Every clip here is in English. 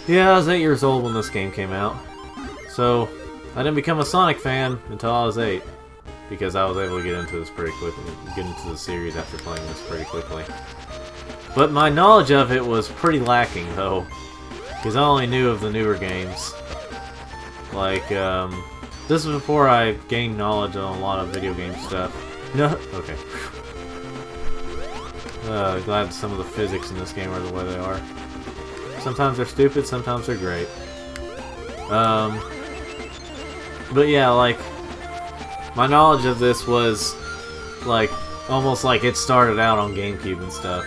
Yeah, I was 8 years old when this game came out. So, I didn't become a Sonic fan until I was 8. Because I was able to get into this pretty quickly, get into the series after playing this pretty quickly. But my knowledge of it was pretty lacking, though. Because I only knew of the newer games. Like, this was before I gained knowledge on a lot of video game stuff. No, okay. Glad some of the physics in this game are the way they are. Sometimes they're stupid, sometimes they're great. But yeah, like, my knowledge of this was, like, almost like it started out on GameCube and stuff.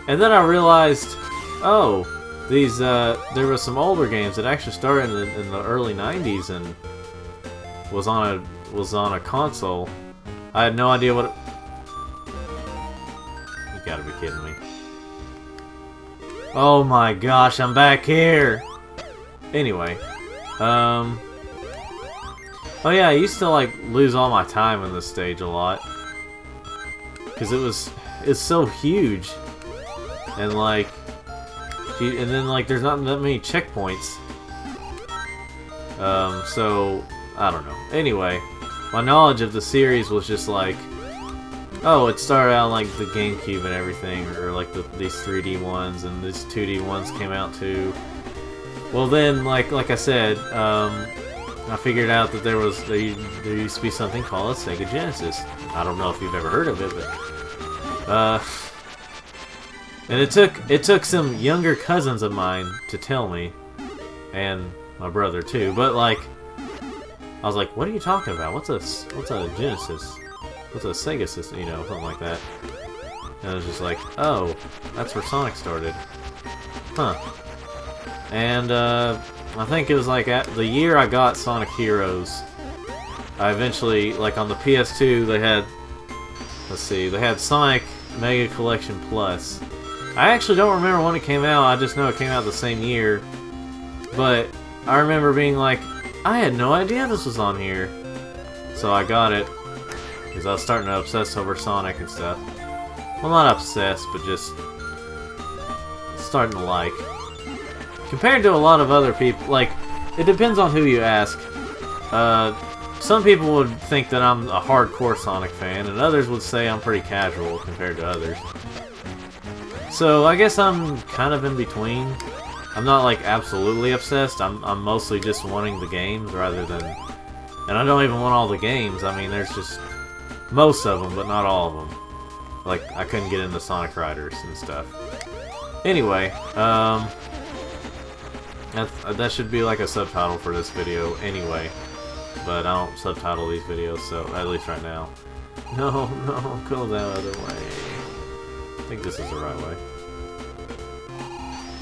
And then I realized, oh, these, there were some older games that actually started in the early 90s and was on a console. I had no idea what it... You gotta be kidding me. Oh my gosh, I'm back here! Anyway, oh yeah, I used to like lose all my time in this stage a lot. Cause it's so huge. And like, and then like there's not that many checkpoints. So, I don't know. Anyway, my knowledge of the series was just like, oh, it started out like the GameCube and everything, or like these 3D ones, and these 2D ones came out too. Well then, like I said, I figured out that there used to be something called a Sega Genesis. I don't know if you've ever heard of it, but and it took some younger cousins of mine to tell me, and my brother too. But like, I was like, "What are you talking about? What's a Genesis? What's a Sega system? You know, something like that." And I was just like, "Oh, that's where Sonic started, huh?" And I think it was like at the year I got Sonic Heroes. I eventually, like on the PS2, they had, let's see, they had Sonic Mega Collection Plus. I actually don't remember when it came out. I just know it came out the same year. But I remember being like, I had no idea this was on here. So I got it because I was starting to obsess over Sonic and stuff. Well, not obsessed, but just starting to like. Compared to a lot of other people, like, it depends on who you ask. Some people would think that I'm a hardcore Sonic fan, and others would say I'm pretty casual compared to others. So I guess I'm kind of in between. I'm not like absolutely obsessed. I'm mostly just wanting the games rather than, and I don't even want all the games. I mean, there's just most of them, but not all of them. Like I couldn't get into Sonic Riders and stuff. Anyway, that should be like a subtitle for this video anyway. But I don't subtitle these videos, so at least right now. No, go that other way. I think this is the right way.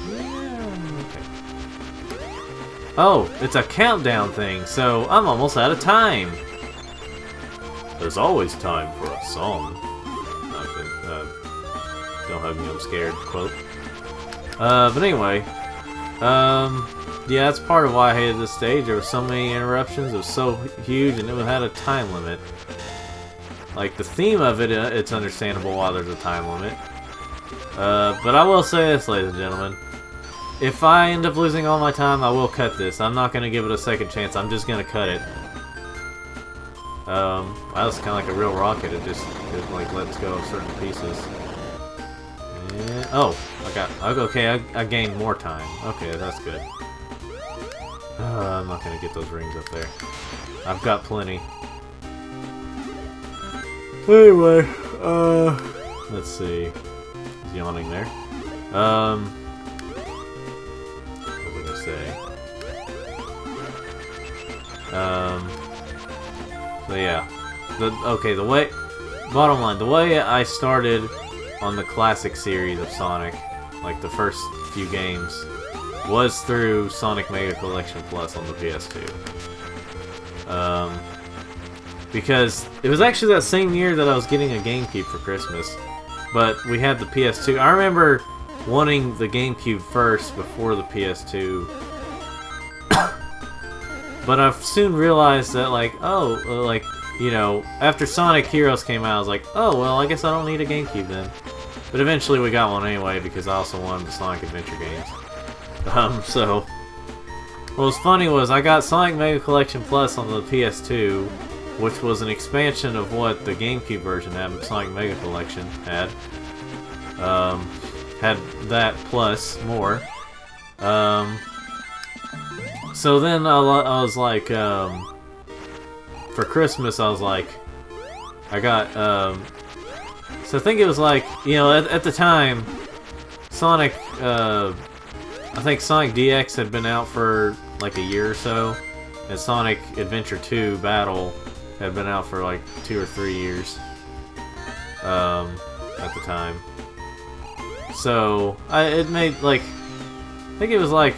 Yeah, okay. Oh, it's a countdown thing, so I'm almost out of time. There's always time for a song. Don't hug me, I'm scared. Quote. But anyway. Yeah, that's part of why I hated this stage. There were so many interruptions, it was so huge, and it had a time limit. Like, the theme of it, it's understandable why there's a time limit. But I will say this, ladies and gentlemen. If I end up losing all my time, I will cut this. I'm not going to give it a second chance, I'm just going to cut it. That was kind of like a real rocket, it like lets go of certain pieces. Yeah. Oh, okay, I gained more time. Okay, that's good. I'm not gonna get those rings up there. I've got plenty. Anyway, let's see. He's yawning there. What was I gonna say? So yeah. Bottom line, the way I started on the classic series of Sonic, like the first few games, was through Sonic Mega Collection Plus on the PS2. Because it was actually that same year that I was getting a GameCube for Christmas, but we had the PS2. I remember wanting the GameCube first before the PS2, but I've soon realized that, like, oh, like, you know, after Sonic Heroes came out, I was like, oh, well, I guess I don't need a GameCube then. But eventually we got one anyway, because I also wanted the Sonic Adventure games. So what was funny was I got Sonic Mega Collection Plus on the PS2, which was an expansion of what the GameCube version had. Sonic Mega Collection had that plus more. So then I was like, for Christmas I was like, I got, so I think it was like, you know, at the time, Sonic, I think Sonic DX had been out for like a year or so, and Sonic Adventure 2 Battle had been out for like 2 or 3 years, at the time. So, it made, like, I think it was like,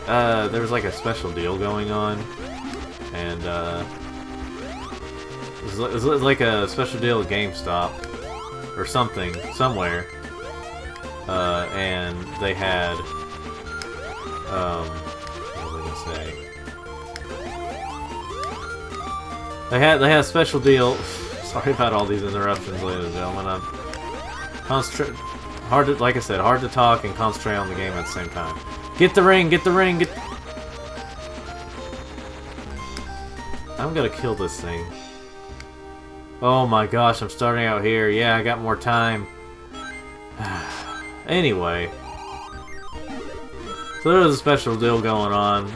there was like a special deal going on, and it was like a special deal at GameStop or something, somewhere, and they had, what was I gonna say? They had a special deal. Sorry about all these interruptions, ladies and gentlemen. I'm hard to, like I said, hard to talk and concentrate on the game at the same time. Get the ring, get the ring, get... I'm gonna kill this thing. Oh my gosh, I'm starting out here. Yeah, I got more time. Anyway. So there was a special deal going on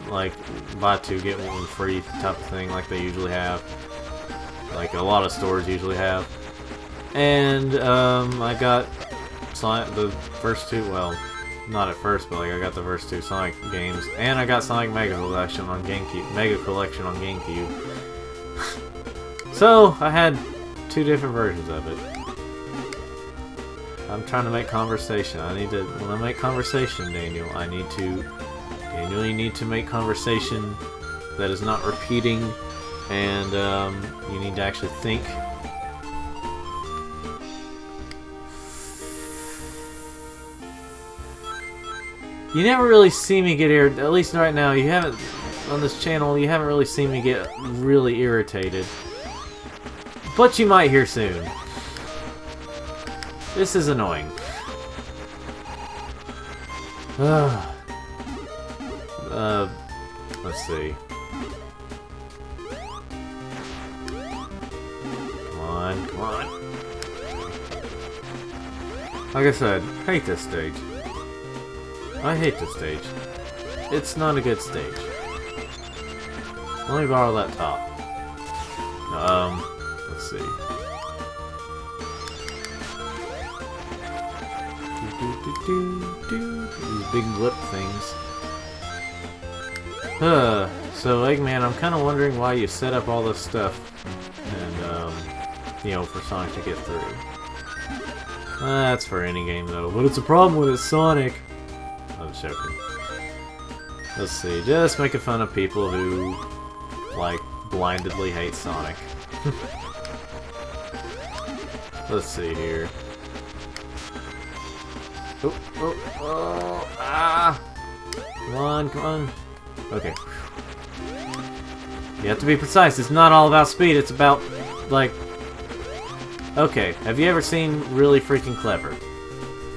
like, buy two, get one free type of thing like they usually have. Like a lot of stores usually have. And, I got the first two, well, not at first, but like I got the first two Sonic games, and I got Sonic Mega Collection on GameCube. So I had two different versions of it. I'm trying to make conversation. When I make conversation, Daniel, Daniel, you need to make conversation that is not repeating, and you need to actually think. You never really see me get irritated, at least right now, you haven't, on this channel, you haven't really seen me get really irritated. But you might hear soon. This is annoying. Let's see. Come on, come on. Like I said, hate this stage. I hate this stage. It's not a good stage. Let me borrow that top. Let's see. These big lip things. So Eggman, I'm kind of wondering why you set up all this stuff, and you know, for Sonic to get through. That's for any game though, but it's a problem when it's Sonic. I'm joking. Let's see, just making fun of people who, like, blindedly hate Sonic. Let's see here. Ah! Come on, come on. Okay. You have to be precise. It's not all about speed. It's about, like... Okay, have you ever seen Really Freaking Clever?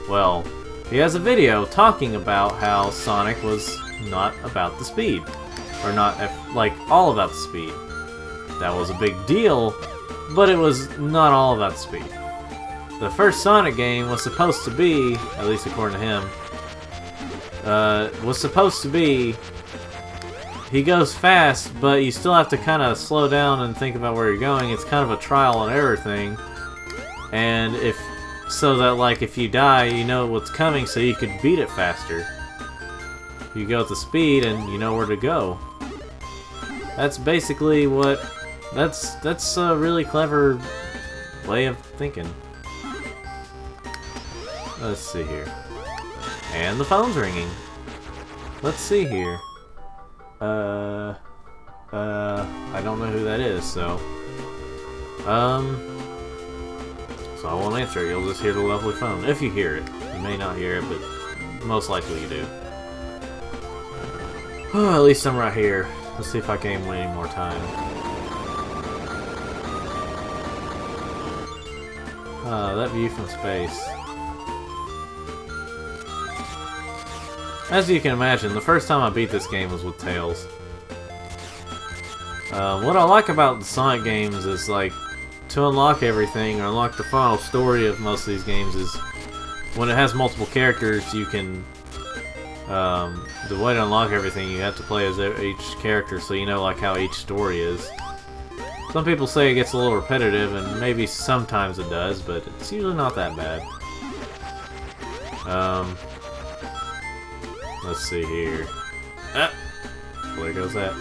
Well, he has a video talking about how Sonic was not about the speed. Or not, like, all about the speed. That was a big deal, but it was not all about the speed. The first Sonic game was supposed to be, at least according to him, was supposed to be, he goes fast, but you still have to kind of slow down and think about where you're going. It's kind of a trial and error thing. And so that, like, if you die, you know what's coming, so you could beat it faster. You go at the speed, and you know where to go. That's basically what... That's a really clever way of thinking. Let's see here. And the phone's ringing. Let's see here. I don't know who that is, so... So I won't answer it. You'll just hear the lovely phone. If you hear it. You may not hear it, but most likely you do. Oh, at least I'm right here. Let's see if I can win any more time. That view from space. As you can imagine, the first time I beat this game was with Tails. What I like about the Sonic games is, like, to unlock everything, or unlock the final story of most of these games is, when it has multiple characters, you can, the way to unlock everything, you have to play as each character so you know, like, how each story is. Some people say it gets a little repetitive, and maybe sometimes it does, but it's usually not that bad. Let's see here. Ah! Where goes that?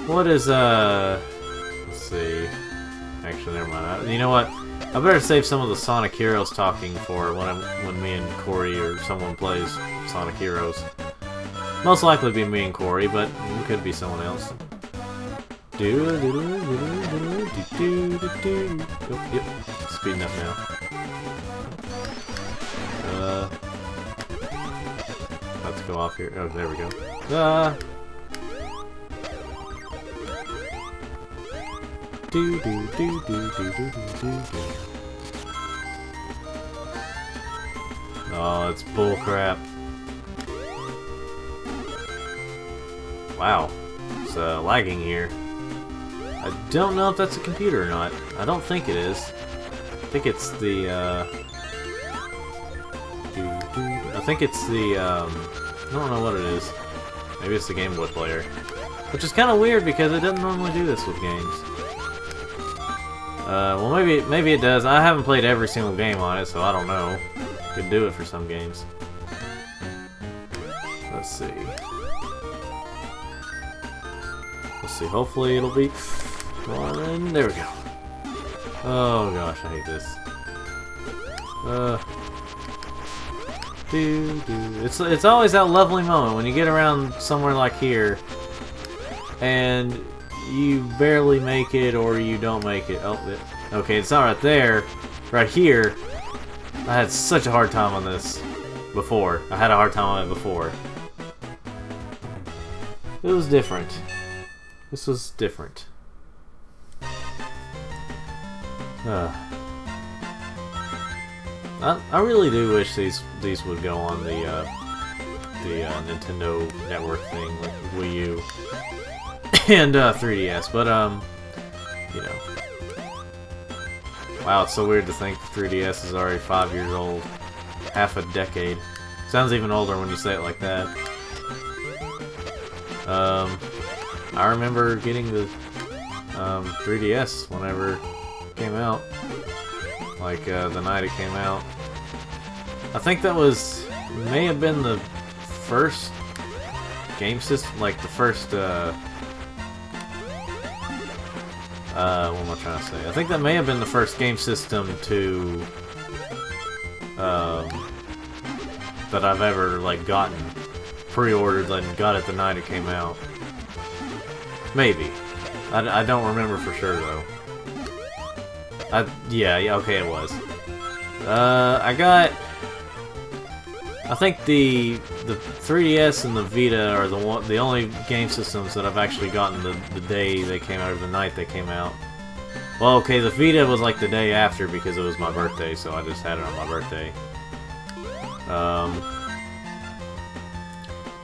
What is, let's see. Actually, never mind. You know what? I better save some of the Sonic Heroes talking for when me and Corey or someone plays Sonic Heroes. Most likely be me and Corey, but it could be someone else. Oh, yep. Speeding up now. About to go off here. Oh, there we go. Oh, it's bullcrap. Wow, it's lagging here. I don't know if that's a computer or not. I don't think it is. I think it's the, I think it's the, I don't know what it is. Maybe it's the Game Boy player. Which is kind of weird because it doesn't normally do this with games. Well, maybe it does. I haven't played every single game on it, so I don't know. Could do it for some games. Let's see. Hopefully it'll be. One, there we go. Oh gosh, I hate this. It's always that lovely moment when you get around somewhere like here, and you barely make it, or you don't make it. Oh, okay, it's not right there. Right here, I had such a hard time on this before. I had a hard time on it before. It was different. This was different. I really do wish these would go on the Nintendo Network thing, like Wii U and 3DS, but you know. Wow, it's so weird to think the 3DS is already 5 years old. Half a decade. Sounds even older when you say it like that. I remember getting the 3DS whenever it came out. Like, the night it came out. I think that may have been the first game system, like the first, what am I trying to say? I think that may have been the first game system to, that I've ever, like, gotten pre-ordered and got it the night it came out. Maybe. I don't remember for sure, though. Yeah, okay, it was. I think the 3DS and the Vita are the only game systems that I've actually gotten the day they came out, or the night they came out. Well, okay, the Vita was like the day after because it was my birthday, so I just had it on my birthday.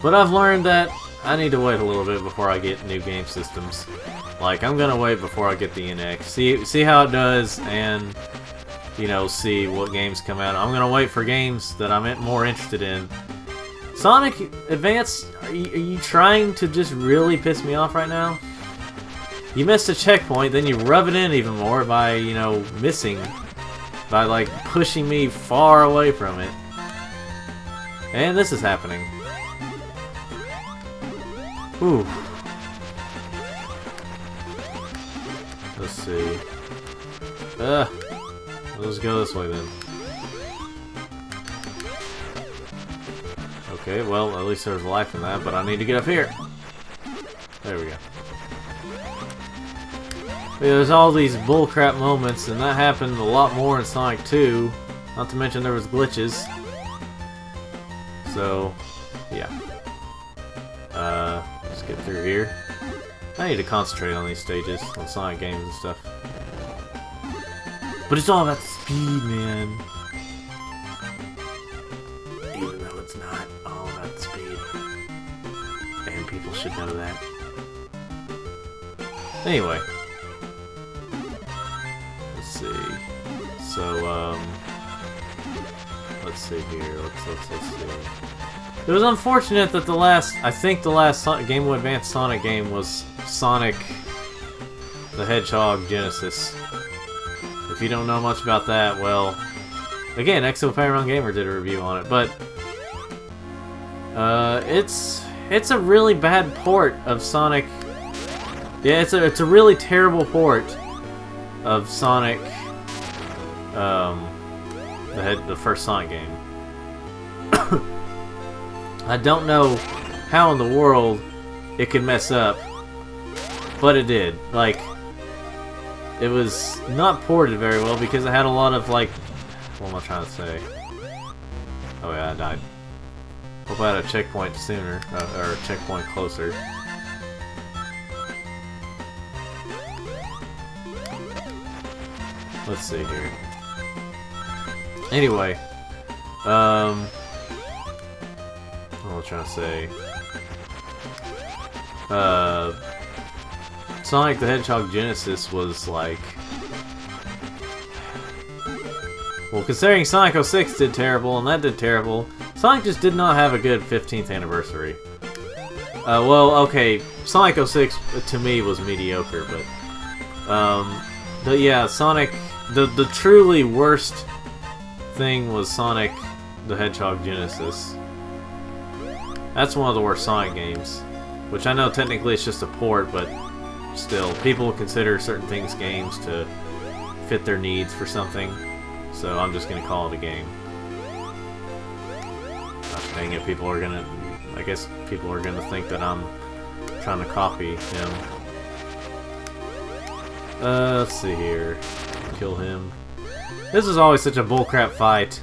But I've learned that I need to wait a little bit before I get new game systems. Like, I'm gonna wait before I get the NX. See how it does, and, you know, see what games come out. I'm gonna wait for games that I'm more interested in. Sonic Advance, are you trying to just really piss me off right now? You missed a checkpoint, then you rub it in even more by, you know, by, like, pushing me far away from it. And this is happening. Ooh. Let's see. Let's go this way then. Okay, well, at least there's life in that, but I need to get up here. There we go. Yeah, there's all these bullcrap moments, and that happened a lot more in Sonic 2. Not to mention there was glitches. So, yeah. Let's get through here. I need to concentrate on these stages, on Sonic games and stuff. But it's all about speed, man. Even though it's not. Oh, not the speed. And people should know that. Anyway. Let's see. So, let's see here. Let's see. It was unfortunate that I think the last Game Boy Advance Sonic game was Sonic the Hedgehog Genesis. If you don't know much about that, well, again, Exo Paramount Gamer did a review on it, but it's a really bad port of Sonic. Yeah, it's a really terrible port of Sonic, the first Sonic game. I don't know how in the world it could mess up, but it did. Like, it was not ported very well because it had a lot of, like, what am I trying to say? Oh yeah, I died. Hope I had a checkpoint sooner, or a checkpoint closer. Let's see here. Anyway, what was I trying to say? Sonic the Hedgehog Genesis was like... Well, considering Sonic 06 did terrible and that did terrible, Sonic just did not have a good 15th anniversary. Well, okay, Sonic 06 to me was mediocre, but yeah, Sonic... The truly worst thing was Sonic the Hedgehog Genesis. That's one of the worst Sonic games. Which I know technically it's just a port, but still, people consider certain things games to fit their needs for something. So I'm just gonna call it a game. Gosh dang it, people are gonna... I guess people are gonna think that I'm trying to copy him. Let's see here. Kill him. This is always such a bullcrap fight.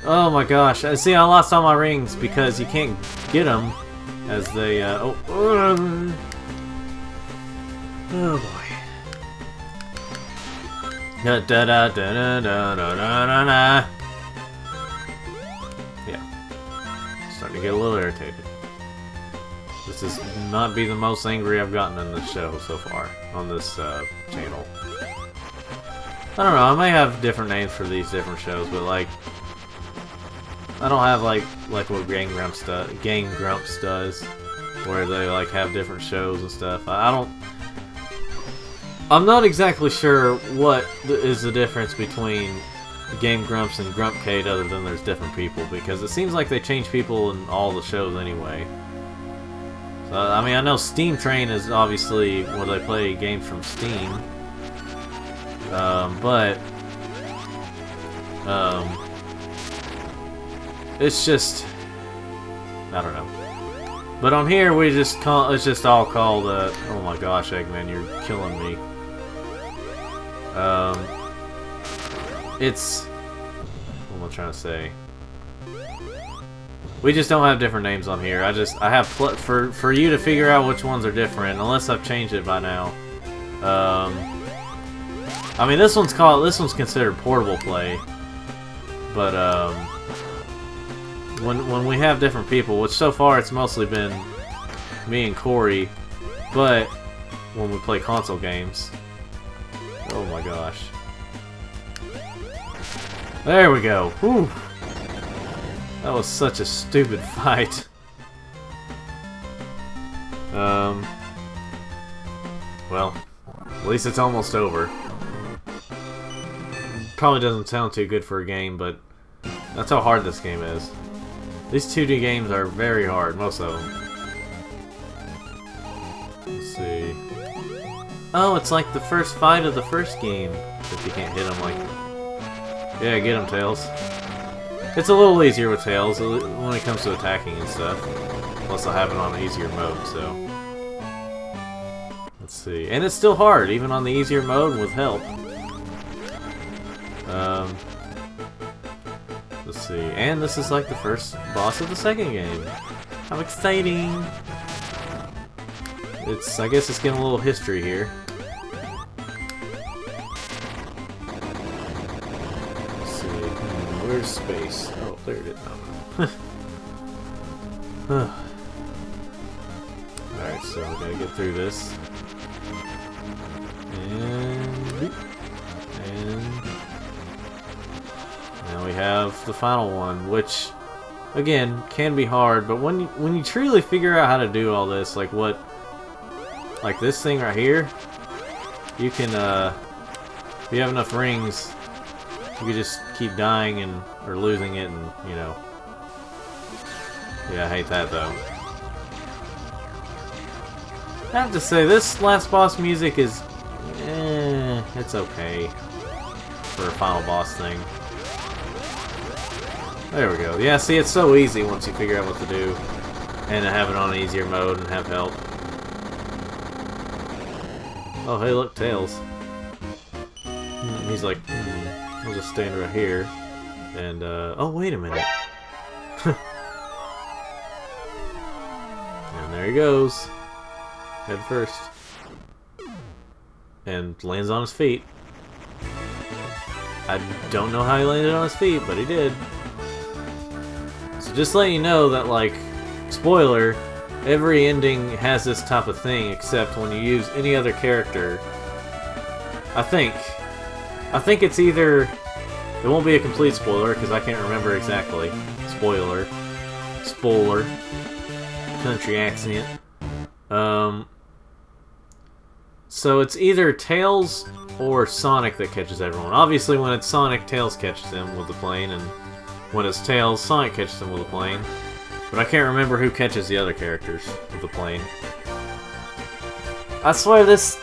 Oh my gosh. See, I lost all my rings because you can't get them as they, oh boy. Da da da da da da da da da. Yeah. Starting to get a little irritated. This is not be the most angry I've gotten in this show so far, on this, channel. I don't know, I may have different names for these different shows, but like... I don't have like what Game Grumps does, where they like have different shows and stuff. I'm not exactly sure what is the difference between Game Grumps and Grumpcade other than there's different people, because it seems like they change people in all the shows anyway. So, I mean, I know Steam Train is obviously where they play games from Steam. But it's just, I don't know. But on here we just call, it's just all called, oh my gosh, Eggman, you're killing me. It's, what am I trying to say? We just don't have different names on here. I have, for you to figure out which ones are different, unless I've changed it by now. I mean, this one's considered portable play, but when we have different people, which so far it's mostly been me and Corey, but when we play console games, oh my gosh, there we go. Whew. That was such a stupid fight. Well, at least it's almost over. Probably doesn't sound too good for a game, but that's how hard this game is. These 2D games are very hard, most of them. Let's see. Oh, it's like the first fight of the first game. If you can't hit them, like... Yeah, get them, Tails. It's a little easier with Tails when it comes to attacking and stuff. Plus I have it on easier mode, so... Let's see. And it's still hard, even on the easier mode with help. Let's see. And this is like the first boss of the second game. How exciting! I guess it's getting a little history here. Let's see. where's space? Oh, there it is. Oh. Alright, so we gotta get through this. And now we have the final one, which again can be hard, but when you truly figure out how to do all this, like this thing right here, you can if you have enough rings, you can just keep dying or losing it, and you know. Yeah, I hate that though. I have to say, this last boss music is, it's okay for a final boss thing. There we go. Yeah, see, it's so easy once you figure out what to do, and to have it on easier mode and have help. Oh, hey, look, Tails. He's like, I'll just stand right here, and oh, wait a minute. And there he goes. Head first. And lands on his feet. I don't know how he landed on his feet, but he did. So just let you know that, like, spoiler, every ending has this type of thing, except when you use any other character. I think it's either... It won't be a complete spoiler, because I can't remember exactly. Spoiler. Country accent. So it's either Tails or Sonic that catches everyone. Obviously, when it's Sonic, Tails catches him with the plane, and when it's Tails, Sonic catches him with the plane. But I can't remember who catches the other characters with the plane. I swear this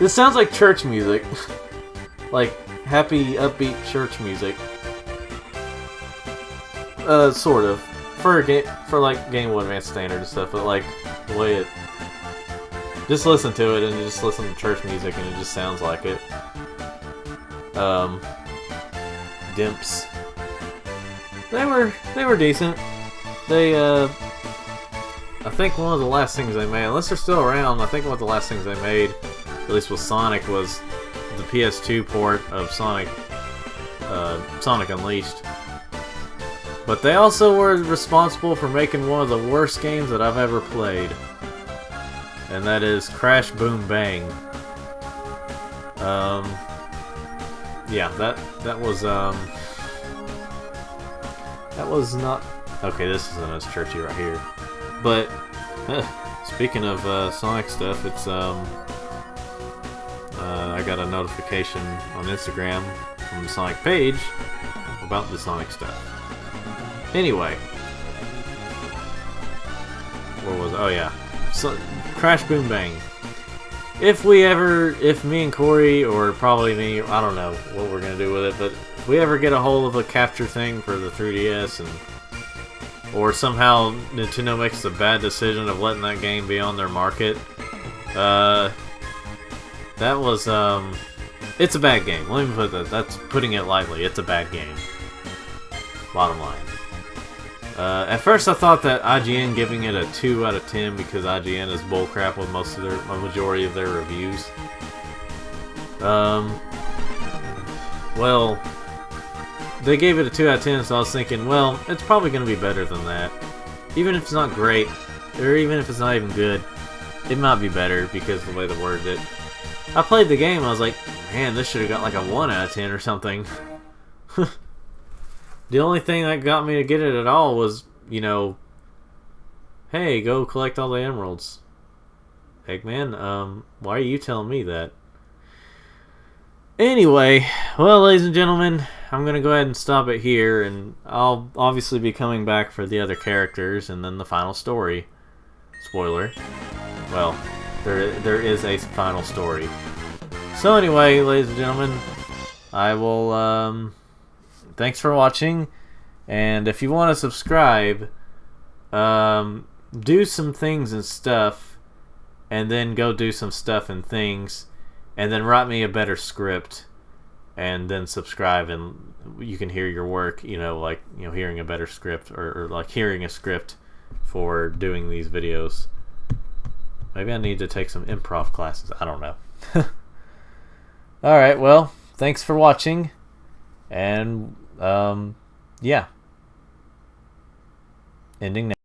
sounds like church music. Like happy, upbeat church music. Sort of. For like Game Boy Advance Standard and stuff, but like the way it... Just listen to it and just listen to church music and it just sounds like it. Dimps. They were decent. They I think one of the last things they made, unless they're still around, I think one of the last things they made, at least with Sonic, was the PS2 port of Sonic Unleashed. But they also were responsible for making one of the worst games that I've ever played. And that is Crash Boom Bang. Yeah, that was not... Okay, this isn't as churchy right here. But, speaking of Sonic stuff, it's, I got a notification on Instagram from the Sonic page about the Sonic stuff. Anyway. Where was it? Oh yeah. So, Crash Boom Bang. If me and Corey, or probably me, I don't know what we're gonna do with it, but if we ever get a hold of a capture thing for the 3DS, or somehow Nintendo makes a bad decision of letting that game be on their market, that was, it's a bad game. Let me put that. That's putting it lightly. It's a bad game. Bottom line. At first I thought that IGN giving it a 2 out of 10 because IGN is bullcrap with a majority of their reviews. Well, they gave it a 2 out of 10, so I was thinking, well, it's probably going to be better than that. Even if it's not great, or even if it's not even good, it might be better because of the way they worded it. I played the game, I was like, man, this should have got like a 1 out of 10 or something. The only thing that got me to get it at all was, you know, hey, go collect all the emeralds. Eggman, why are you telling me that? Anyway, well, ladies and gentlemen, I'm going to go ahead and stop it here, and I'll obviously be coming back for the other characters and then the final story. Spoiler. Well, there is a final story. So anyway, ladies and gentlemen, I will, thanks for watching, and if you want to subscribe, do some things and stuff, and then go do some stuff and things, and then write me a better script, and then subscribe, and you can hear your work, you know, like, you know, hearing a better script, or like hearing a script for doing these videos. Maybe I need to take some improv classes, I don't know. Alright, well, thanks for watching. And, yeah. Ending now.